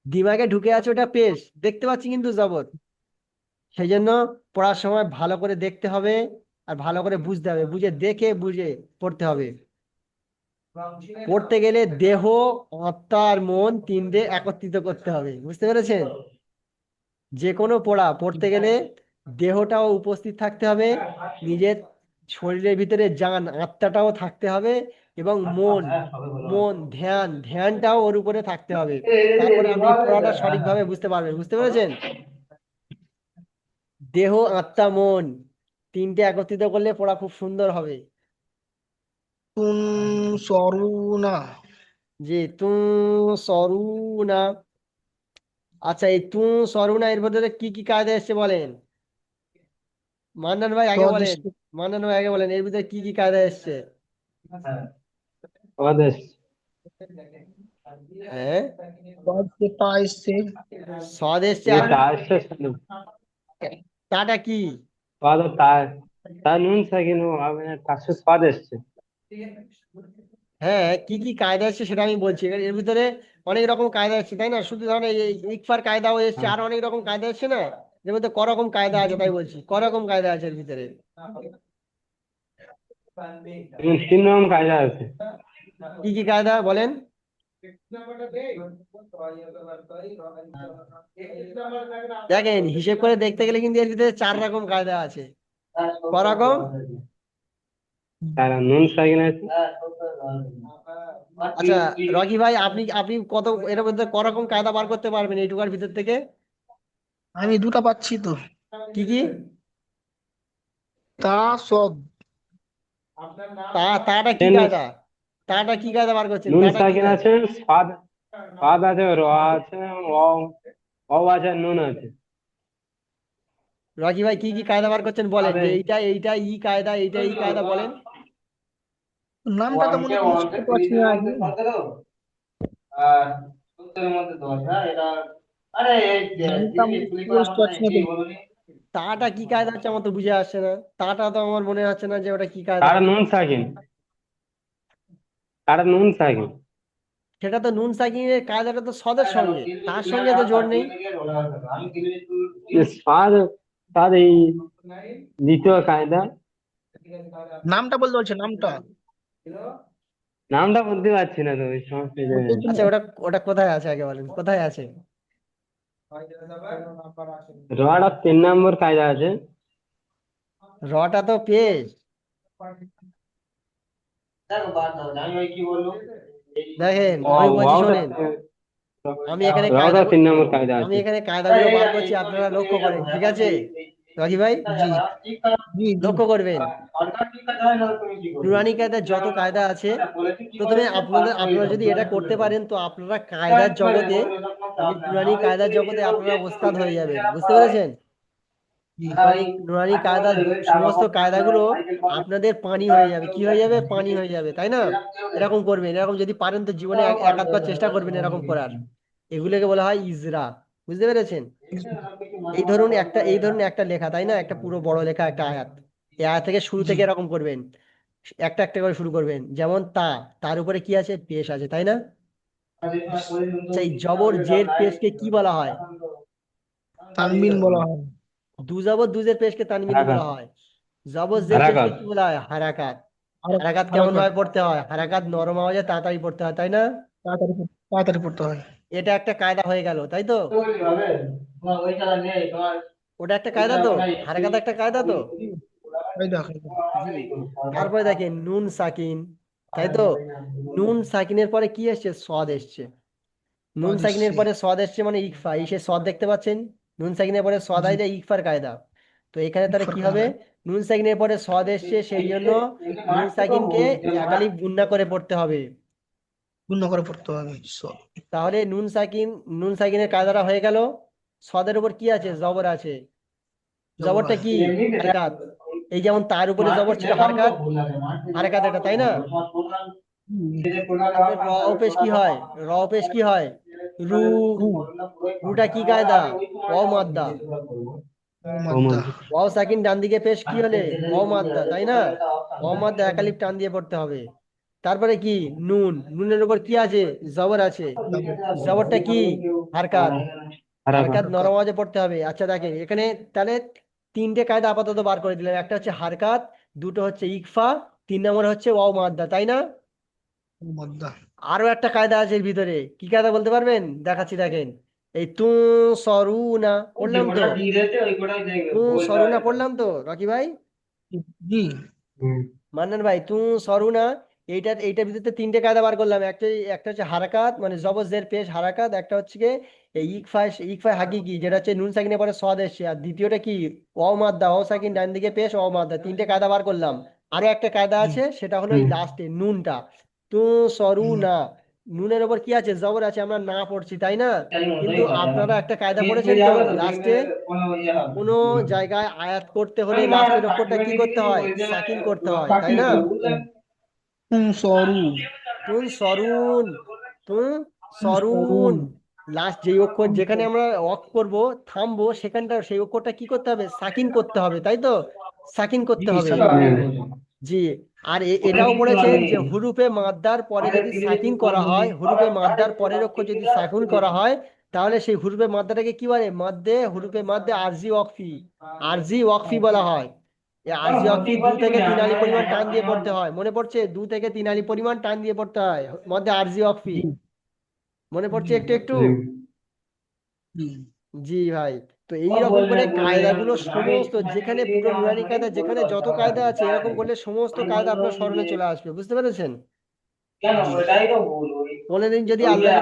দিমাগে ঢুকে আছে ওটা পেশ, দেখতে পাচ্ছি কিন্তু জবর। সেই জন্য পড়ার সময় ভালো করে দেখতে হবে, আর ভালো করে বুঝতে হবে, বুঝে দেখে বুঝে পড়তে হবে। পড়তে গেলে দেহ, আত্মা আর মন তিনটে একত্রিত করতে হবে। বুঝতে পেরেছেন? যে কোনো পড়া পড়তে গেলে দেহটাও উপস্থিত থাকতে হবে, নিজের শরীরের ভিতরে জান আত্মাটাও থাকতে হবে, এবং মন, মন ধ্যান, ধ্যানটাও ওর উপরে থাকতে হবে। তারপরে আপনি পড়াটা সঠিকভাবে বুঝতে পারবেন। বুঝতে পেরেছেন? দেহ, আত্মা, মন তিনটে একত্রিত করলে পড়া খুব সুন্দর হবে। তুনসরুনা, জি, তুম সরু না। আচ্ছা, এই তুম সরু না এর ভেতরে কি কি কায়দা এসছে বলেন? মান্নান ভাই আগে বলেন। স্বদেশে, মান্নান ভাই আগে বলেন, এর ভিতরে কি কি কায়দা এসছে? আদেশ হ্যাঁ, স্বদেশে তা এসছে, স্বাদ এসছে, ये আর टास्क তাটা কি? स्वाद তা নুন সাকিন ও মানে টাস্ক স্বাদ এসছে হ্যাঁ, কি কি কায়দা এসছে সেটা আমি বলছি। এর এর ভিতরে অনেক রকম কায়দা এসছে, তাই না? শুধু ধরেন এই ইকফার কায়দাও এসছে, হ্যাঁ আর অনেক রকম কায়দা এসছে না? এর মধ্যে করকম কায়দা আছে, তাই বলছি করকম কায়দা আছে এর ভিতরে। তিন রকম কায়দা আছে কি কি কায়দা বলেন? দেখেন, হিসেব করে দেখতে গেলে কিন্তু এর ভিতরে 4 রকম কায়দা আছে। করকম? তারা নুন সাকিন আছে আচ্ছা, রকি ভাই, আপনি আপনি কত, এর মধ্যে করকম কায়দা বার করতে পারবেন এইটুকার ভিতর থেকে? আমি দুটা পাচ্ছি তো, কি কি? তা সদ, তাটা কি তিন কায়দা? তাটা কি কায়দা বার করছেন? নুন তাটা কি সাকিন কায়দা? আছে স্বাদ স্বাদ আছে র আছে অ অ আছে নুন আছে রকি ভাই কি কি কায়দা বার করছেন বলেন, যে এইটা এইটা ই কায়দা, এইটা ই কায়দা বলেন। নামটা তো মনে বুঝতে পারছি না আগে। নামটা মনে বুঝতে পারছি না তো। তাটা কি কায়দা হচ্ছে আমার তো বুঝে আসছে না। তাটা তো আমার মনে হচ্ছে না যে ওটা কি কায়দা। তারা নুন সাকিন তারা নুন সাকিন সেটা তো নুন সাকিনের কায়দাটা তো সদের সঙ্গে, তার সঙ্গে তো জোর নেই। স্বাদ স্বাদ এই দ্বিতীয় কায়দা নামটা বলতে বলছে নামটা। নামটা বলতে পারছি না তো, ওই সমস্যা আচ্ছা, ওটা ওটা কোথায় আছে আগে বলেন, কোথায় আছে? রড আর 3 নম্বর কায়দা আছে। রটা তো পেশ। দেখেন আমি বলছি শোনেন, আমি এখানে রড কায়দা আর 3 নম্বর কায়দা আমি আছে। এখানে কায়দাগুলো বার করছি, আপনারা লক্ষ্য করেন, ঠিক আছে রকি ভাই? জি জি জি লক্ষ্য করবেন, নুরানি কায়দার যত কায়দা আছে, প্রথমে আপনারা যদি এটা করতে পারেন তো আপনারা কায়দার জগতে, এই নুরানি কায়দার জগতে আপনারা ওস্তাদ হয়ে যাবেন, বুঝতে পেরেছেন? জি নুরানি কায়দার সমস্ত কায়দাগুলো আপনাদের পানি হয়ে যাবে, কি হয়ে যাবে? পানি হয়ে যাবে, তাই না? এরকম করবেন, এরকম যদি পারেন তো জীবনে এক আধবার চেষ্টা করবেন এরকম করার। এগুলোকে বলা হয় ইজরা, বুঝতে পেরেছেন? এই ধরুন একটা লেখা, তাই না? একটা পুরো বড় লেখা, একটা আয়াত। এই আয়াত থেকে শুরু জি থেকে এরকম করবেন, একটা একটা করে শুরু করবেন। যেমন তার উপরে কি আছে? পেশ আছে, তাই না? সেই জবর জের পেশকে কি বলা হয়? তানবিন বলা হয়। দু জবর দুজের পেশকে তানবিন হারাকাত। বলা হয়। জবর জের পেশকে হারাকাত। কি বলা হয়? হারাকাত। আর হারাকাত কেমন হারাকাত ভাবে পড়তে হয়? হারাকাত নরম আওয়াজে তাড়াতাড়ি পড়তে হয়, তাই না? তাড়াতাড়ি পড়তে হয়। এটা একটা কায়দা হয়ে গেল, তাই তো? ওটা একটা কায়দা তো, হারাকাত একটা কায়দা তো। জি, কায়দা কায়দা। জি। তারপরে দেখেন নুন সাকিন, তাই তো? নুন সাকিনের পরে কি এসছে? সদ এসছে। নুন স্বাদ সাকিনের এসছে। পরে সদ এসছে মানে ইকফা, এই সে সদ দেখতে পাচ্ছেন? নুন সাকিনের পরে সদ জি আইলে ইকফার কায়দা। তো এখানে তাহলে ইকফার কি হবে? কায়দা। নুন সাকিনের পরে সদ এসছে, সেই জন্য নুন সাকিনকে একালিফ গুণনা করে পড়তে হবে। পূর্ণ করে পড়তে হবে তাহলে নুন সাকিনের কায়দাটা হয়ে গেল। সদের উপর কি আছে? জবর আছে। জবর জবরটা আছে। কি? হারকাত। এই যেমন তার উপরে জবর ছিল হারকাত, হারকাত এটা, তাই না? জি, তারপরে র পেশ কি হয়? র পেশ কি হয়? রু। রু রুটা কি কায়দা? অ মাদ্দা। ও মাদ্দা। ওয়াও সাকিন ডান দিকে পেশ কি হলে? অ মাদ্দা, তাই না? অ মাদ্দা একালিফ টান দিয়ে পড়তে হবে। তারপরে কি? নুন। নুনের উপর কি আছে? জবর আছে। জবর জবরটা কি? হারকাত। হারাকাত। হারকাত নরম হারকাত। আওয়াজে পড়তে হবে। আচ্ছা দেখেন এখানে তাহলে তিনটে কায়দা আপাতত বার করে দিলাম, একটা হচ্ছে হারকাত, দুটো হচ্ছে ইকফা, 3 নম্বর হচ্ছে ওয়াও মাদ্দা, তাই না? ও মাদ্দা। আরো একটা কায়দা আছে এর ভিতরে, কি কায়দা বলতে পারবেন? দেখাচ্ছি দেখেন। এই তু সরুনা পড়লাম তো, তু সরুনা পড়লাম তো রকি ভাই, জি হুম। মান্নান ভাই, তু সরুনা। এইটার ভিতরে তিনটে কায়দা বার করলাম, একটা হচ্ছে হারাকাত মানে জবর জের পেশ হারাকাত, একটা হচ্ছে কি এই ইকফা হাকিকি যেটা হচ্ছে নুন সাকিনের পরে সদ এসছে, আর দ্বিতীয়টা কি? অ মাদ্দা, অ সাকিন ডান দিকে পেশ অ মাদ্দা, তিনটে কায়দা বার করলাম। আরো একটা কায়দা জি আছে, সেটা হলো এই হুম। লাস্টে নুনটা। তু সরু হুম, না, নুনের ওপর কি আছে? জবর আছে, আমরা না পড়ছি, তাই না? কিন্তু আপনারা একটা কায়দা পড়েছেন তো, লাস্টে কোনো জায়গায় আয়াত করতে হলে লাস্টের অক্ষরটা কি করতে হয়? সাকিন করতে হয়, তাই না? সরু তুন সরুন, তুন সরুন। সরুন। লাস্ট যেই অক্ষর যেখানে আমরা অফ করব, থামবো, সেখানটা সেই অক্ষরটা কি করতে হবে? সাকিন করতে হবে, তাই তো? সাকিন জি করতে হবে। সাকিন। জি। আর এটাও পড়েছেন যে হুরুফে মাদ্দার পরে যদি সাকিন করা হয়, হুরুফে মাদ্দার পরের অক্ষর যদি সাকিন করা হয়, তাহলে সেই হুরুফে মাদ্দাটাকে কি বলে? হুরুফে মাদ্দে আরজি ওয়াকফি, আরজি ওয়াকফি বলা হয়। এই আরজি ওয়াকফি 2 থেকে 3 আলি পরিমাণ টান দিয়ে পড়তে হয়, মনে পড়ছে? 2 থেকে 3 আলি পরিমাণ টান দিয়ে পড়তে হয় মধ্যে আরজি ওয়াকফি, জি মনে পড়ছে জি একটু একটু? হুম। জি। জি ভাই। তো এই রকম করে কায়দাগুলো সমস্ত, যেখানে পুরো নুরানি কায়দা যেখানে যত কায়দা আছে, এরকম করলে সমস্ত কায়দা আপনার স্মরণে চলে আসবে, বুঝতে পেরেছেন? জি কোনোদিন যদি আল্লাহ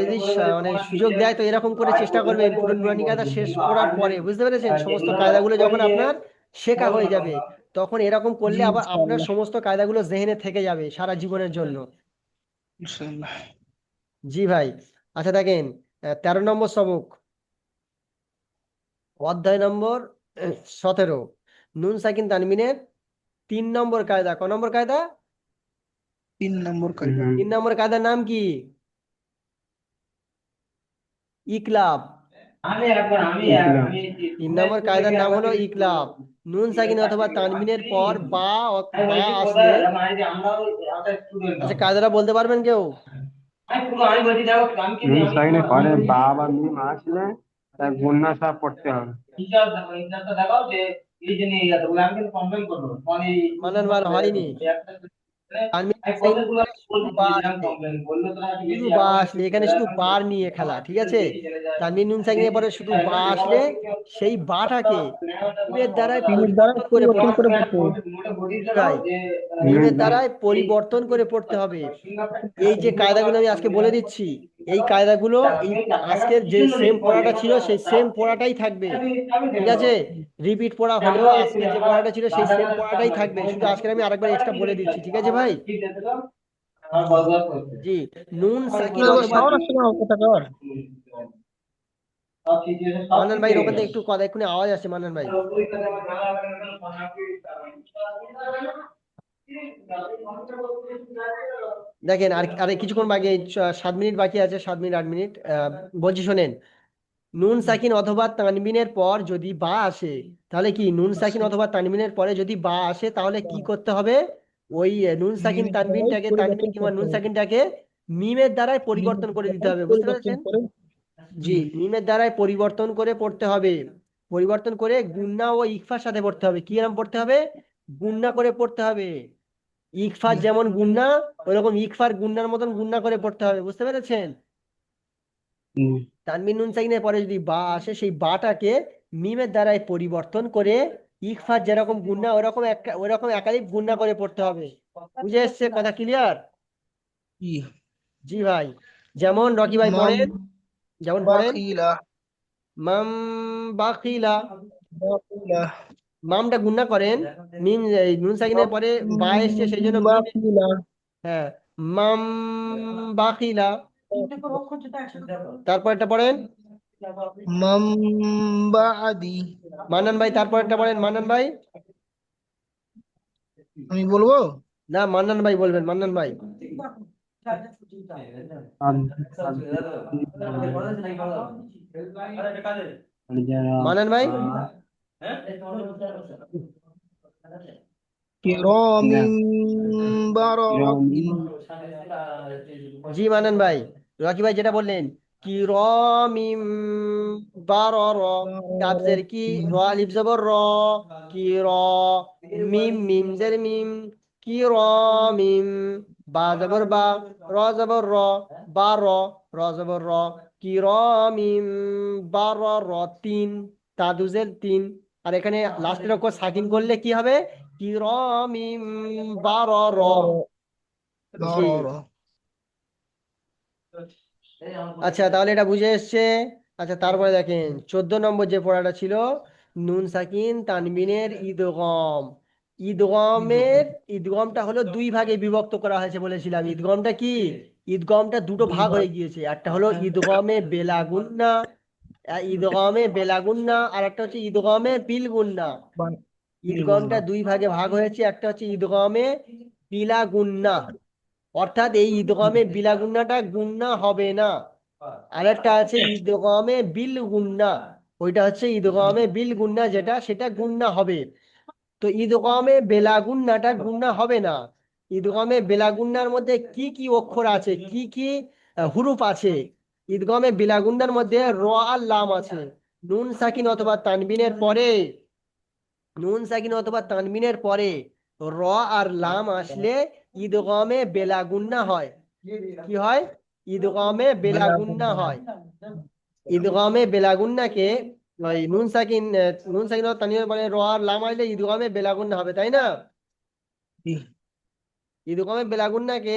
যদি মানে সুযোগ দেয় তো এরকম করে চেষ্টা করবেন পুরো নুরানি কায়দা শেষ করার পরে, বুঝতে পেরেছেন? সমস্ত কায়দাগুলো যখন আপনার শেখা হয়ে যাবে, তখন এরকম জি করলে আবার আপনার ইনশাআল্লাহ সমস্ত কায়দাগুলো জেহেনে থেকে যাবে সারা জীবনের জন্য। ইনশাআল্লাহ। জি ভাই। আচ্ছা দেখেন, 13 নম্বর সবক, অধ্যায় নম্বর 17, নুন সাকিন তানমিনের 3 নম্বর কায়দা। ক নম্বর কায়দা? 3 নম্বর কায়দা। হুম। 3 নম্বর কায়দার নাম কি? ইকলাব। ইকলাম। 3 নম্বর কায়দার নাম হলো ইকলাব। নুন সাকিন অথবা তানবিনের পর বা আসলে, আচ্ছা কায়দাটা বলতে পারবেন কেউ? নুন সাইনে পরে বা বা মিম আসলে তার গুন্না সব পড়তে হবে। মানান ভালো হয়নি। তানবিন নুন সাকিনের পরে শুধু বা আসলে, শুধু বা আসলে এখানে শুধু বার নিয়ে খেলা, ঠিক আছে? তানবিন নুন সাকিনের পরে শুধু বা আসলে সেই বাটাকে মিমের দ্বারাই মিমের দ্বারা পরিবর্তন করে পরিবর্তন পড়তে করে হবে। পড়তে হবে। জি ভাই, মিমের দ্বারাই পরিবর্তন করে পড়তে হবে। এই যে কায়দাগুলো আমি আজকে বলে দিচ্ছি, এই কায়দাগুলো এই আজকের যে সেম পড়াটা ছিল সেই সেম পড়াটাই থাকবে, ঠিক আছে? রিপিট পড়া হলেও আজকে যে পড়াটা ছিল সেই সেম পড়াটাই থাকবে, শুধু আজকে আমি আরেকবার এক্সট্রা বলে দিচ্ছি, ঠিক আছে ভাই? জি, নুন সাকিন তোর অথবা, সাউন্ড আসছে না কথা কর। মান্নান ভাই ওখান থেকে একটু কথা, এক্ষুনি আওয়াজ আসছে মান্নান ভাই। দেখেন আর আর কিছুক্ষণ বাকি, 7 মিনিট বাকি আছে, 7 মিনিট 8 মিনিট। বলছি শোনেন, নুন সাকিন অথবা তানবিনের পর যদি বা আসে, তাহলে কি নুন সাকিন অথবা তানবিনের পরে যদি বা আসে তাহলে কি করতে হবে? ওই নুন সাকিন মিমের দ্বারাই তানবিনটাকে, তানবিন পরিবর্তন কিংবা করতে নুন হবে। সাকিনটাকে মিমের দ্বারাই মিমের পরিবর্তন করে দিতে দ্বারাই হবে, বুঝতে পরিবর্তন পেরেছেন? করে। জি, মিমের দ্বারাই পরিবর্তন করে পড়তে হবে। পরিবর্তন করে গুণনা ও ইকফার সাথে পড়তে হবে। কি নাম পড়তে হবে? গুণনা করে পড়তে হবে। ইকফার যেমন গুণনা, ওইরকম ইকফার গুণনার মতন গুণনা করে পড়তে হবে, বুঝতে পেরেছেন? তানবিন নুন সাকিনের পরে যদি বা আসে, সেই বাটাকে মিমের দ্বারাই পরিবর্তন করে ইকফার যেরকম গুণনা ওরকম ওইরকম একাধিক গুণনা করে পড়তে হবে। বুঝে এসছে কথা? ক্লিয়ার? কি? জি ভাই, যেমন রকি ভাই মাম পড়েন, যেমন পড়েন, বাকিলা মাম বাকিলা। বাকিলা মামটা গুণনা করেন, মিম এই নুন সাকিনের পরে বা এসছে সেই জন্য মিম, বাকিলা হ্যাঁ, মাম বাকিলা। তারপর একটা পড়েন মাম বাদি। মান্নান ভাই, তারপর একটা পড়েন মান্নান ভাই। আমি বলবো। না, মান্নান ভাই বলবেন, মান্নান ভাই। মান্নান ভাই, কিরামিন বারাতিন। জি মান্নান ভাই, রকি ভাই যেটা বললেন, কিরমিম বারর, কাবজের কি, র আলিফ জবর র, কি র, মিম মিম জের মিম, কি র মিম, বা জবর বা, র জবর র, বা র, র জবর র, কি র মিম বার র, তিন, তা দুজের তিন। আর এখানে লাস্টের অক্ষর সাকিন করলে কি হবে? কি র মিম বার র। জি, বারর। আচ্ছা তাহলে এটা বুঝে এসছে। আচ্ছা তারপরে দেখেন 14 নম্বর যে পড়াটা ছিল, নুন সাকিন তানবিনের ঈদগম। ঈদগমের, ঈদগমটা হলো দুই ভাগে বিভক্ত করা হয়েছে বলেছিলাম। ঈদগমটা কি? ঈদগমটা দুটো ভাগ দুইবার। হয়ে গিয়েছে, একটা হলো ঈদগমে বেলাগুন্না, ঈদগমে বেলাগুন্না, আর একটা হচ্ছে ঈদগমে বিলগুন্না। ঈদগমটা বিলগুন্না। দুই ভাগে ভাগ হয়েছে, একটা হচ্ছে ঈদগমে বিলাগুন্না, অর্থাৎ এই ঈদগমে বিলাগুন্নাটা গুন্না হবে না। আরেকটা আছে ঈদগমে বিল গুন্না, ওইটা হচ্ছে ঈদগমে বিল গুন্না, যেটা সেটা গুন্না হবে। তো ঈদগমে বেলাগুন্নাটা গুন্না হবে না। ঈদগমে বেলাগুন্নার মধ্যে কি কি অক্ষর আছে, কি কি হুরুফ আছে? ঈদগমে বেলাগুন্নার মধ্যে র আর লাম আছে। নুন সাকিন অথবা তানবিনের পরে, নুন সাকিন অথবা তানবিনের পরে র আর লাম আসলে ঈদগমে বেলাগুন্না হয়। কি হয়? ঈদগমে বেলাগুন্না বেলাগুন্না। হয়। ঈদগমে বেলাগুন্নাকে ওই নুন সাকিন অথবা তানবিনের পরে র আর লাম আসলে ঈদগমে বেলাগুন্না হবে, তাই না? জি। ঈদগমে বেলাগুন্নাকে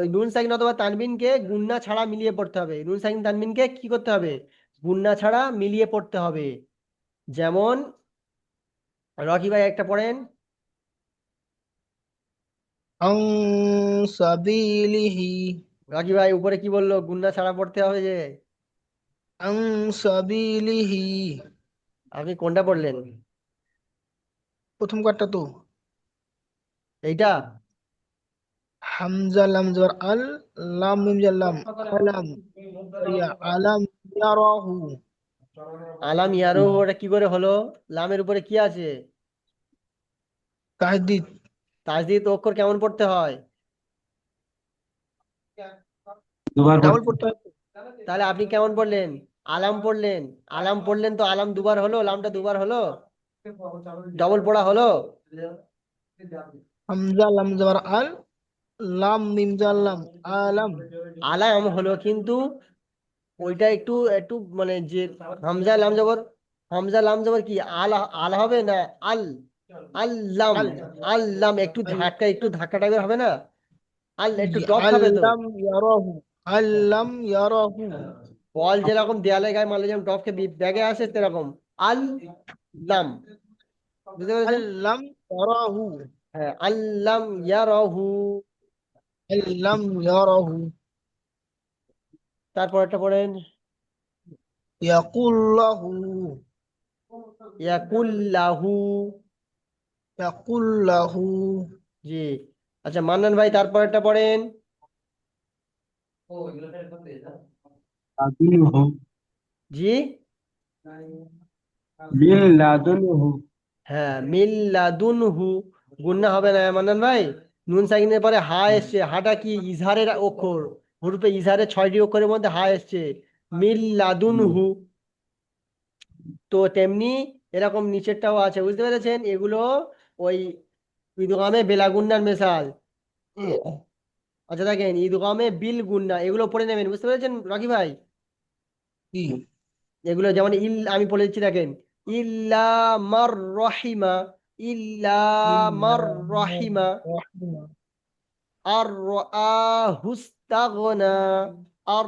ওই নুন সাকিন অথবা তানবিনকে গুন্না ছাড়া মিলিয়ে পড়তে হবে। নুন সাকিন তানবিনকে কি করতে হবে? গুন্না ছাড়া মিলিয়ে পড়তে হবে। যেমন রকি ভাই একটা পড়েন। আন সাবিলিহি। রকি ভাই উপরে কি বললো? গুন্না ছাড়া পড়তে হবে যে। আন সাবিলিহি। আপনি কোনটা পড়লেন? প্রথম কাটটা তো এইটা? হামজা লাম জবর আল, লাম মিম জের লাম, আলাম রিয়া, আলাম ইয়ারাহু। আলাম ইয়ারো, ওটা কি করে হলো? লামের উপরে কি আছে? তাহদিদ। তাজদিদ অক্ষর কেমন পড়তে হয়? দুবার ডাবল পড়তে পড়তে হয়। তাহলে আপনি কেমন পড়লেন? আলাম পড়লেন। আলাম পড়লেন তো আলাম দুবার হলো, লামটা দুবার হলো, ডবল পড়া হলো। হামজা লাম জবর আল, লাম মিম জাল্লাম আলাম। আলাম হলো, কিন্তু ওইটা একটু একটু মানে যে হামজা লাম জবর, হামজা লাম জবর কি আল, আল হবে না আল, আল্লাম, আল আল্লাম একটু আল ধাক্কা, একটু ধাক্কা টাইপের হবে না, আল একটু জি ডক খাবে তো। আল্লাম ইয়ারাহু। আল্লাম ইয়ারাহু। বল যেরকম দেয়ালে গায়ে মারলে যেমন ডবকে ব্যাগে আসে সেরকম আল লাম, বুঝতে পেরেছেন? আল্লাম ইয়ারাহু। হ্যাঁ, আল্লাম ইয়ারাহু। আল্লাম ইয়ারাহু। তারপর একটা পড়েন। ইয়াকুল্লাহু। ইয়াকুল্লাহু। ইয়াকুল্লাহু। জি। আচ্ছা মান্নান ভাই তারপর একটা পড়েন। লাদুনহু জি। মিন লাদুনহু। হ্যাঁ, মিল্লাদুনহু। গুন্না হবে না মান্নান ভাই। নুন সাকিনের পরে হা এসছে, হাটা কি ইজহারের অক্ষর, হুরুফে ইজহারের 6টি অক্ষরের মধ্যে হা এসছে, মিল্লাদুনহু। তো তেমনি এরকম নিচেরটাও আছে, বুঝতে পেরেছেন? এগুলো ওই ঈদগামে বেলাগুন্নার মেসাল। আচ্ছা দেখেন, ঈদগামে বিল গুন্না, এগুলো পড়ে নেবেন, বুঝতে পেরেছেন রকি ভাই? জি এগুলো যেমন আমি বলে দিচ্ছি দেখেন, ইল্লা মার রহিমা, ইল্লা মার রহিমা, আর হুস্তাগনা, আর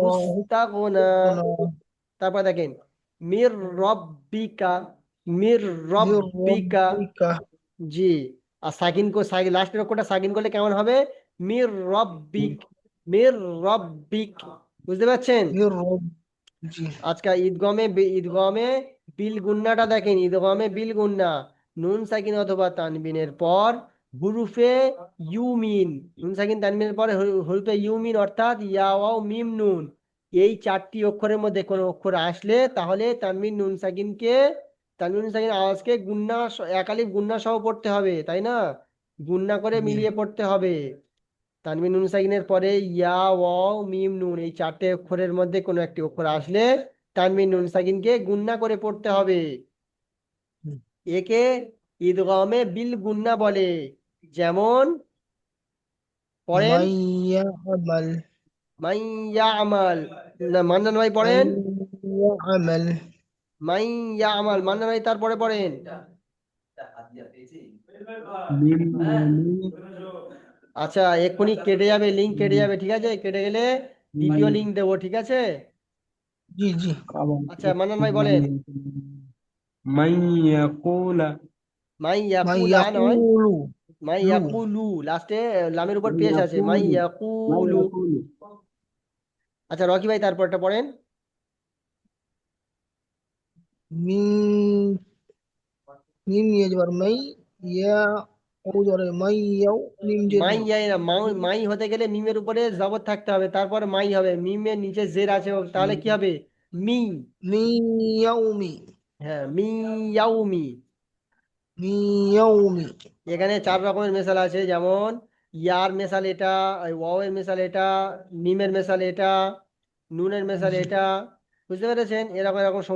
হুস্তাগনা। তারপর দেখেন, মির রব্বিকা, মির রব্বিকা। জি। আর সাকিন কো সাকিন লাস্টের অক্ষরটা সাকিন করলে কেমন হবে? মির রব্বিক, মির রব্বিক। বুঝতে পারছেন? জি আজকাল ঈদগমে বিল গুন্নাটা দেখেন, ঈদগমে বিল গুন্না, নুন সাকিন অথবা তানবিনের পর হুরুফে ইউমিন, নুন সাকিন তানবিনের পরে হুরুফে ইউমিন অর্থাৎ ইয়া ওয়াও মিম নুন, এই 4টি অক্ষরের মধ্যে কোনো অক্ষর আসলে তাহলে তানবিন নুন সাকিনকে, তানবিন নুন সাকিন আওয়াজকে গুন্না একালিফ গুন্না সহ পড়তে হবে, তাই না? গুন্না করে জি মিলিয়ে পড়তে হবে। তানবিন নুন সাকিনের পরে ইয়া ওয়াও মিম নুন, এই 4টে অক্ষরের মধ্যে কোনো একটি অক্ষর আসলে তানবিন নুন সাকিনকে গুন্না করে পড়তে হবে। একে ঈদগামে বিল গুন্না বলে। যেমন পড়েন, মাইয়া আমাল। মাইয়া আমাল। না, মান্নান ভাই পড়েন। মাইয়া আমাল। মাইয়া আমাল, মান্নান ভাই তারপরে পড়েন। মিন মিন আচ্ছা এক্ষুনি কেটে যাবে, লিঙ্ক কেটে যাবে, ঠিক আছে? কেটে গেলে মাই দ্বিতীয় লিঙ্ক দেবো, ঠিক আছে? জি জি। আবার আচ্ছা মান্নান ভাই বলেন। মাই ইয়াকুলা মাই ইয়াকুলা নয়, মাইয়াকুলু। মাই লু। ইয়াকুলু, লাস্টে লামের উপর মাই পেশ আছে, মাই ইয়াকুলু মাই ইয়াকুলু। ইয়াকুলু আচ্ছা রকি ভাই তারপরটা পড়েন। মিন মিম ইয়াজবার মাই। ইয়া ওজরে মাইয়াও মিম মাই জেজু। যাই না, মাই হতে গেলে মিমের উপরে জবর থাকতে হবে, তারপর মাই হবে, মিমের নিচে জের আছে, তাহলে কি হবে? মি। মিয়াউমি। হ্যাঁ, মি ইয়াউমি। মিয়াউমি। এখানে 4 রকমের মেশাল আছে, যেমন ইয়ার মেশাল এটা, ওয়াও এর মেশাল এটা, মিমের মেশাল এটা, নুনের মেশাল জি এটা। বুঝতে পেরেছেন? এরকম এরকম সমস্ত